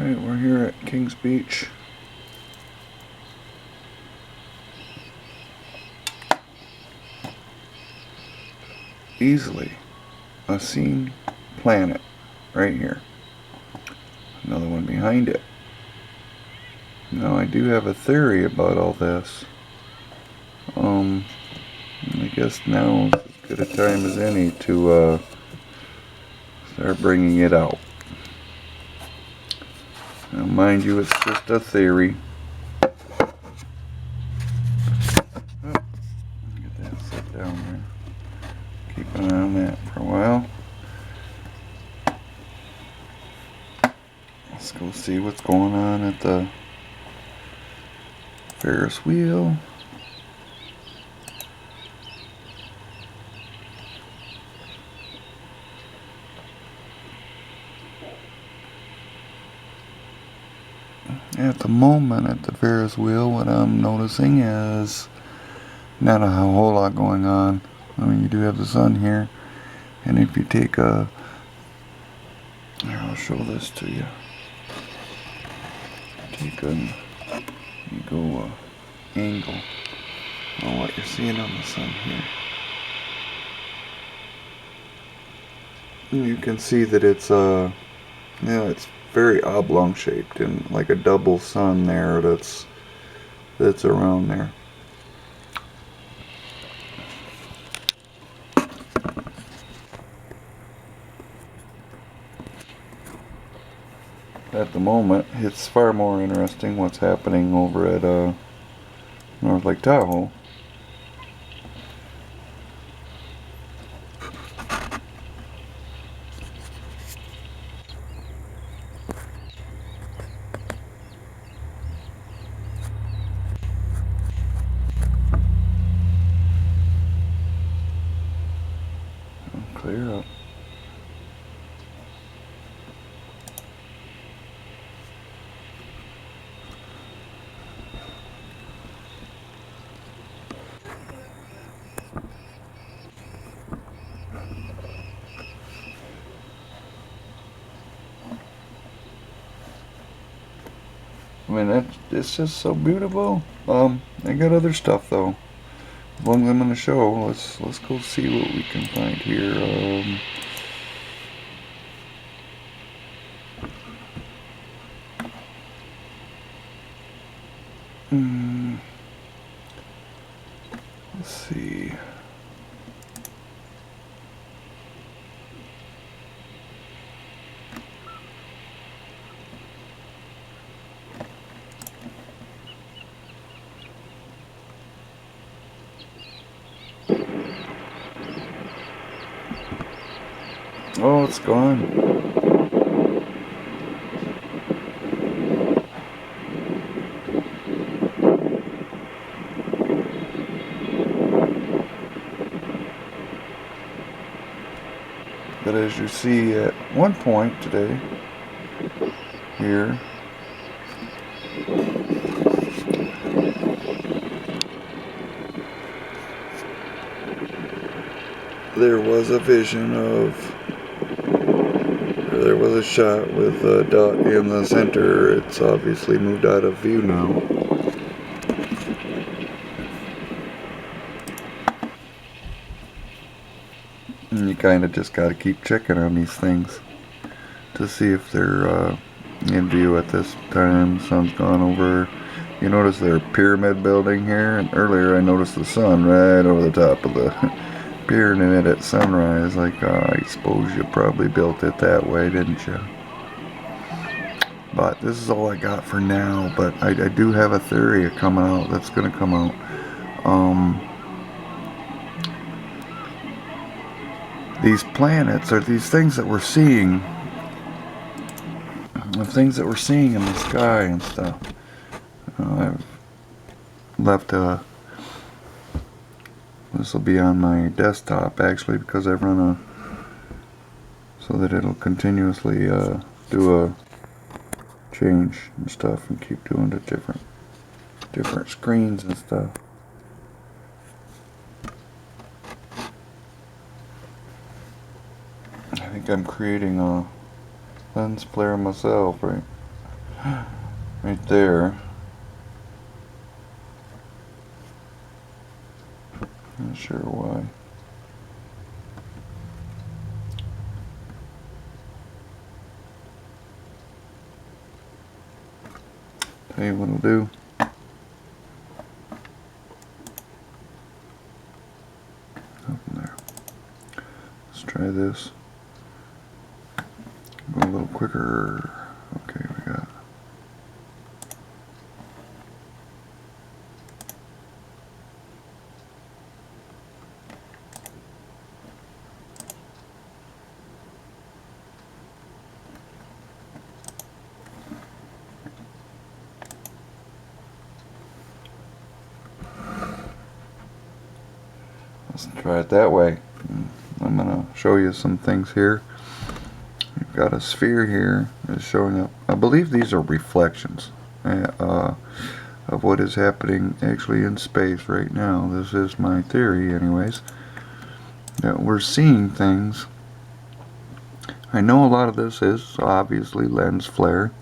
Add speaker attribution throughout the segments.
Speaker 1: Alright, we're here at Kings Beach. Easily a seen planet right here. Another one behind it. Now I do have a theory about all this. I guess now is as good a time as any to start bringing it out. Now mind you, it's just a theory. Oh, get that set down there. Keep an eye on that for a while. Let's go see what's going on at the Ferris wheel. At the moment at the Ferris wheel, what I'm noticing is not a whole lot going on. I mean, you do have the sun here, and if you take a, here, I'll show this to you. Take an, you go angle on what you're seeing on the sun here. And you can see that it's it's very oblong shaped and like a double sun there that's around there. At the moment, it's far more interesting what's happening over at North Lake Tahoe. Clear up. I mean, it's just so beautiful. I got other stuff though. One I'm gonna show. Let's go see what we can find here. Let's see. Oh, it's gone. But as you see at one point today, here, there was a vision of, there was a shot with a dot in the center. It's obviously moved out of view now. And you kind of just got to keep checking on these things to see if they're in view at this time. The sun's gone over. You notice their pyramid building here, and earlier I noticed the sun right over the top of the pyramid at sunrise. Like, I suppose you probably built it that way, didn't you? But this is all I got for now. But I do have a theory coming out that's going to come out. These planets, or these things that we're seeing, the things that we're seeing in the sky and stuff. I've left this will be on my desktop actually, because I've run so that it'll continuously do a change and stuff and keep doing the different screens and stuff. I think I'm creating a lens flare myself, right? right there. Not sure why. Tell you what I'll do. Nothing there. Let's try this. Go a little quicker. Okay, we got. Let's try it that way. I'm gonna show you some things here. We've got a sphere here that's showing up. I believe these are reflections of what is happening actually in space right now. This is my theory anyways, that we're seeing things. I know a lot of this is obviously lens flare,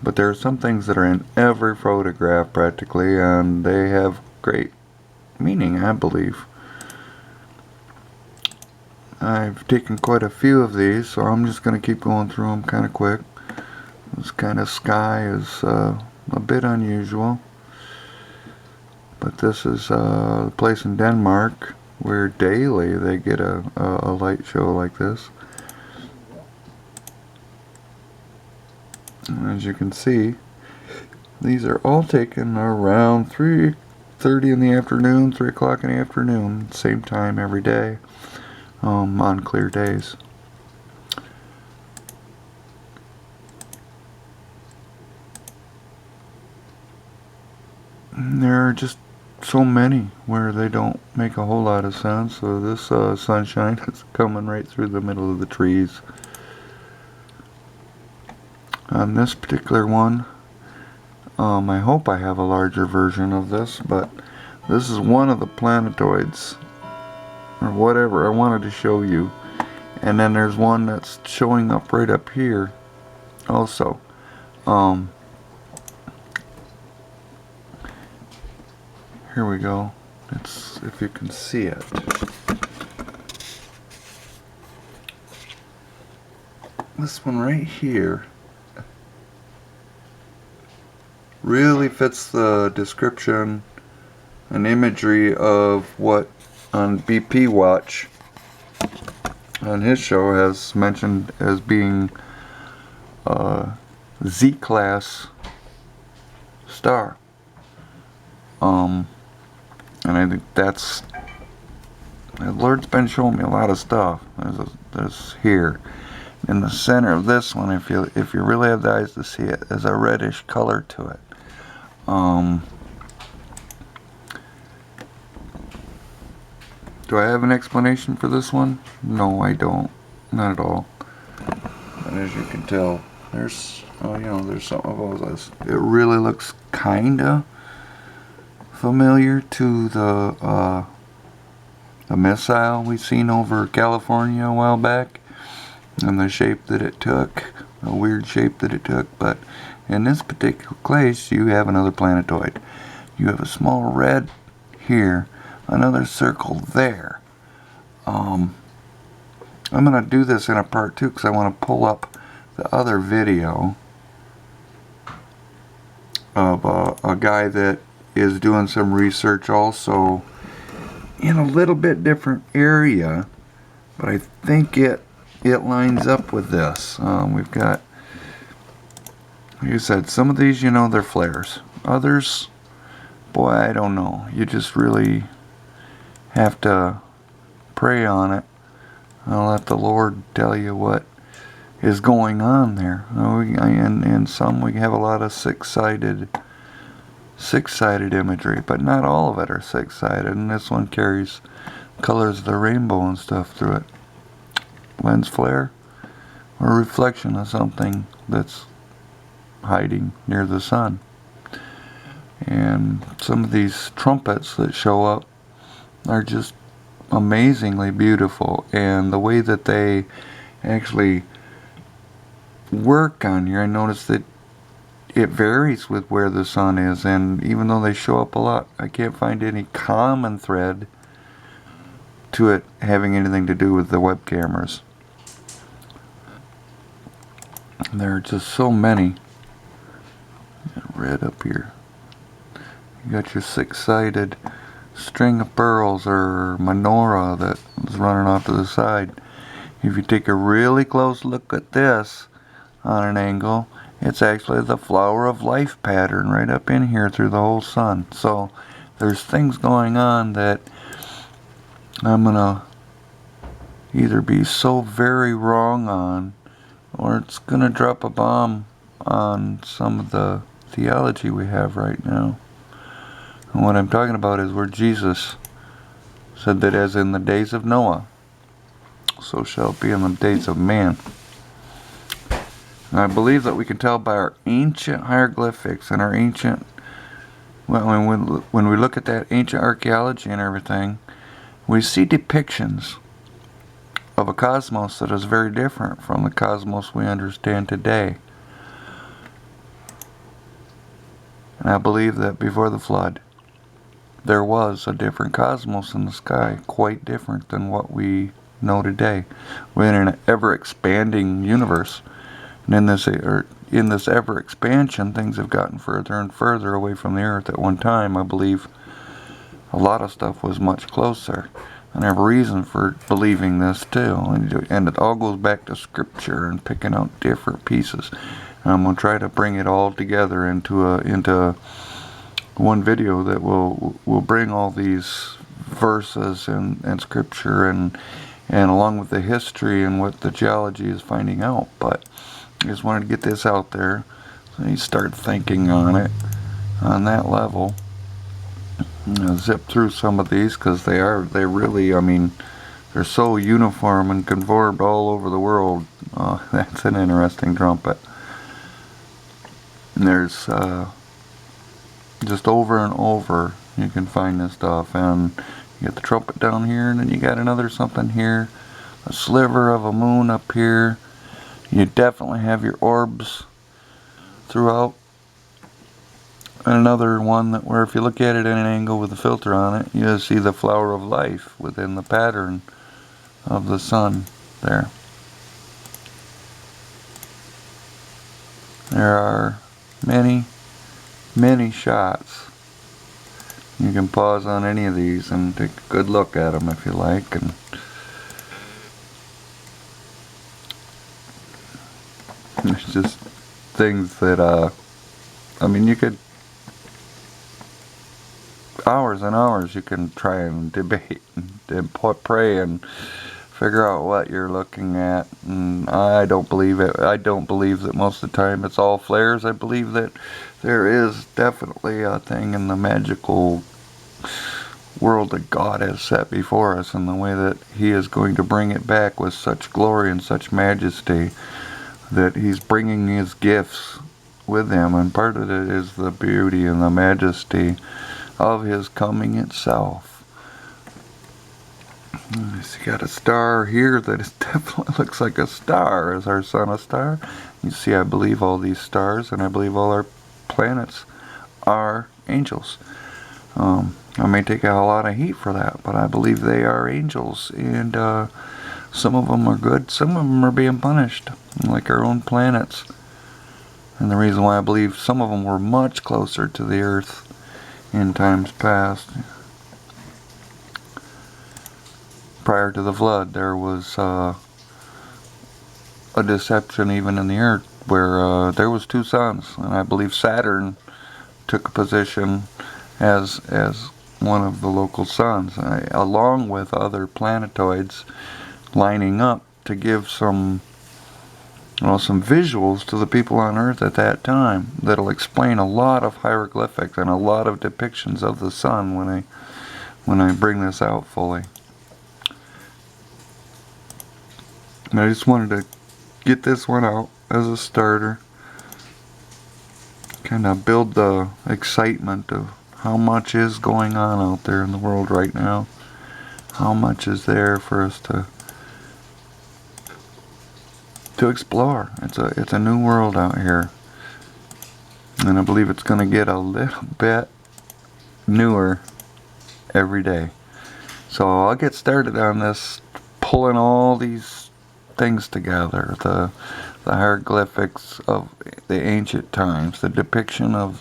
Speaker 1: but there are some things that are in every photograph practically, and they have great meaning, I believe. I've taken quite a few of these, so I'm just going to keep going through them kind of quick. This kind of sky is a bit unusual, but this is a place in Denmark where daily they get a light show like this. And as you can see, these are all taken around 3:30 in the afternoon, 3 o'clock in the afternoon, same time every day. On clear days. And there are just so many where they don't make a whole lot of sense. So this sunshine is coming right through the middle of the trees. On this particular one, I hope I have a larger version of this, but this is one of the planetoids or whatever I wanted to show you. And then there's one that's showing up right up here also. Here we go. It's, if you can see it. This one right here really fits the description and imagery of what on BP Watch on his show has mentioned as being a Z-class star. And I think that's, the Lord's been showing me a lot of stuff. There's here in the center of this one, if you really have the eyes to see it, there's a reddish color to it. Do I have an explanation for this one? No, I don't. Not at all. And as you can tell, there's, oh, you know, there's something about this. It really looks kinda familiar to the missile we seen over California a while back, and the shape that it took, a weird shape that it took. But in this particular case, you have another planetoid. You have a small red here, another circle there. I'm going to do this in a part 2 because I want to pull up the other video of a guy that is doing some research also in a little bit different area, but I think it lines up with this. We've got, like I said, some of these, you know, they're flares. Others, boy, I don't know. You just really have to pray on it. I'll let the Lord tell you what is going on there. And some we have a lot of six-sided imagery, but not all of it are six-sided, and this one carries colors of the rainbow and stuff through it. Lens flare or reflection of something that's hiding near the sun. And some of these trumpets that show up are just amazingly beautiful, and the way that they actually work on here, I noticed that it varies with where the sun is, and even though they show up a lot, I can't find any common thread to it having anything to do with the web cameras. There are just so many. Red up here. You got your six-sided string of pearls or menorah that is running off to the side. If you take a really close look at this on an angle, it's actually the flower of life pattern right up in here through the whole sun. So there's things going on that I'm gonna either be so very wrong on, or it's gonna drop a bomb on some of the theology we have right now. And what I'm talking about is where Jesus said that as in the days of Noah, so shall it be in the days of man. And I believe that we can tell by our ancient hieroglyphics and our ancient, when we look at that ancient archaeology and everything, we see depictions of a cosmos that is very different from the cosmos we understand today. And I believe that before the flood, there was a different cosmos in the sky, quite different than what we know today. We're in an ever-expanding universe, and in this ever-expansion, things have gotten further and further away from the Earth. At one time, I believe a lot of stuff was much closer, and I have a reason for believing this too. And it all goes back to Scripture and picking out different pieces. And I'm gonna try to bring it all together into one video that will bring all these verses and Scripture and along with the history and what the geology is finding out. But I just wanted to get this out there so you start thinking on it on that level. Zip through some of these because they really, I mean, they're so uniform and conformed all over the world. That's an interesting trumpet. And there's just over and over you can find this stuff, and you got the trumpet down here, and then you got another something here, a sliver of a moon up here. You definitely have your orbs throughout, and another one that where if you look at it at an angle with a filter on it, you see the flower of life within the pattern of the sun there. There are many shots. You can pause on any of these and take a good look at them if you like. And it's just things that I mean, you could hours and hours you can try and debate and pray and figure out what you're looking at, and I don't believe it. I don't believe that most of the time it's all flares. I believe that there is definitely a thing in the magical world that God has set before us, and the way that He is going to bring it back with such glory and such majesty, that He's bringing His gifts with Him, and part of it is the beauty and the majesty of His coming itself. You got a star here that is definitely looks like a star. Is our sun a star? You see, I believe all these stars, and I believe all our planets are angels. I may take a lot of heat for that, but I believe they are angels, and some of them are good, some of them are being punished, like our own planets. And the reason why I believe some of them were much closer to the Earth in times past. Prior to the flood, there was a deception even in the Earth where there was two suns, and I believe Saturn took a position as one of the local suns, along with other planetoids lining up to give some visuals to the people on Earth at that time that'll explain a lot of hieroglyphics and a lot of depictions of the sun when I bring this out fully. And I just wanted to get this one out as a starter, kind of build the excitement of how much is going on out there in the world right now, how much is there for us to explore. It's a new world out here. And I believe it's going to get a little bit newer every day. So I'll get started on this, pulling all these things together. The hieroglyphics of the ancient times, the depiction of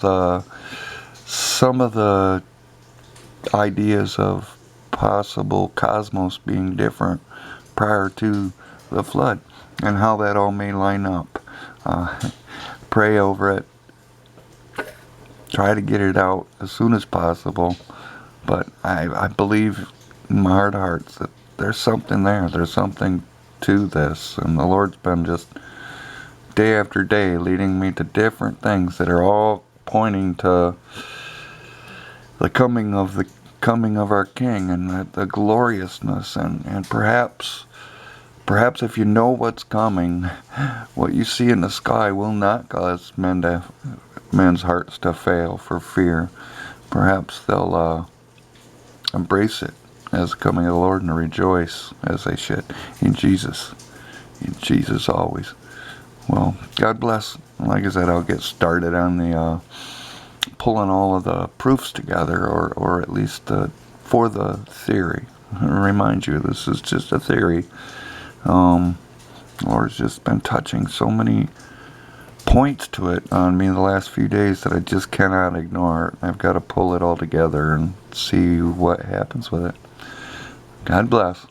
Speaker 1: some of the ideas of possible cosmos being different prior to the flood, and how that all may line up. Pray over it. Try to get it out as soon as possible. But I believe in my heart of hearts that there's something there. There's something to this. And the Lord's been just day after day leading me to different things that are all pointing to the coming of our King, and the gloriousness, and perhaps if you know what's coming, what you see in the sky will not cause men's hearts to fail for fear. Perhaps they'll embrace it as the coming of the Lord and rejoice as they should in Jesus. In Jesus always. Well, God bless. Like I said, I'll get started on the pulling all of the proofs together, or at least for the theory. Remind you, this is just a theory. The Lord's just been touching so many points to it on me the last few days that I just cannot ignore. I've got to pull it all together and see what happens with it. God bless.